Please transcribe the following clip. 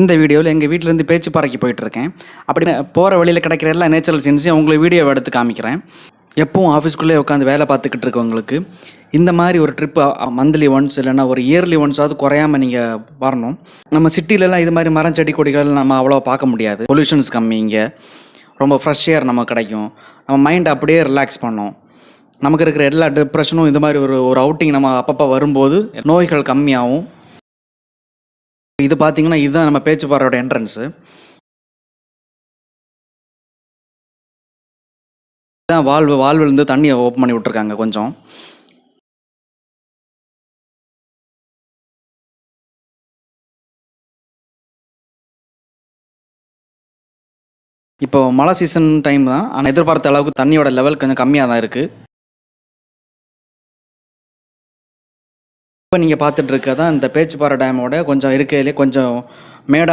இந்த வீடியோவில் எங்கள் வீட்டிலேருந்து பேச்சுப்பாறைக்கு போயிட்டுருக்கேன். அப்படி போகிற வழியில் கிடைக்கிற எல்லா நேச்சுரல் சீன்ஸையும் உங்களுக்கு வீடியோவை எடுத்து காமிக்கிறேன். எப்பவும் ஆஃபீஸ்க்குள்ளே உட்காந்து வேலை பார்த்துக்கிட்டு இருக்கவங்களுக்கு இந்த மாதிரி ஒரு ட்ரிப்பு மந்த்லி ஒன்ஸ் இல்லைன்னா ஒரு இயர்லி ஒன்ஸாவது குறையாமல் நீங்கள் வரணும். நம்ம சிட்டிலலாம் இது மாதிரி மரம் செடி கொடிகள் நம்ம அவ்வளோவா பார்க்க முடியாது. பொல்யூஷன்ஸ் கம்மி, இங்கே ரொம்ப ஃப்ரெஷ் ஏர் நமக்கு கிடைக்கும். நம்ம மைண்ட் அப்படியே ரிலாக்ஸ் பண்ணோம். நமக்கு இருக்கிற எல்லா டிப்ரெஷனும் இந்த மாதிரி ஒரு ஒரு அவுட்டிங் நம்ம அப்பப்போ வரும்போது நோய்கள் கம்மியாகும். இது பார்த்தீங்கன்னா இதுதான் நம்ம பேச்சுப்பாறையோட என்ட்ரன்ஸு. இதுதான் வால்விலேருந்து தண்ணியை ஓப்பன் பண்ணி விட்ருக்காங்க கொஞ்சம். இப்போ மழை சீசன் டைம் தான், ஆனால் எதிர்பார்த்த அளவுக்கு தண்ணியோட லெவல் கொஞ்சம் கம்மியாக தான் இருக்குது. இப்போ நீங்கள் பார்த்துட்டு இருக்கதான் இந்த பேச்சுப்பாறை டேமோட கொஞ்சம் இருக்கையிலே கொஞ்சம் மேடாக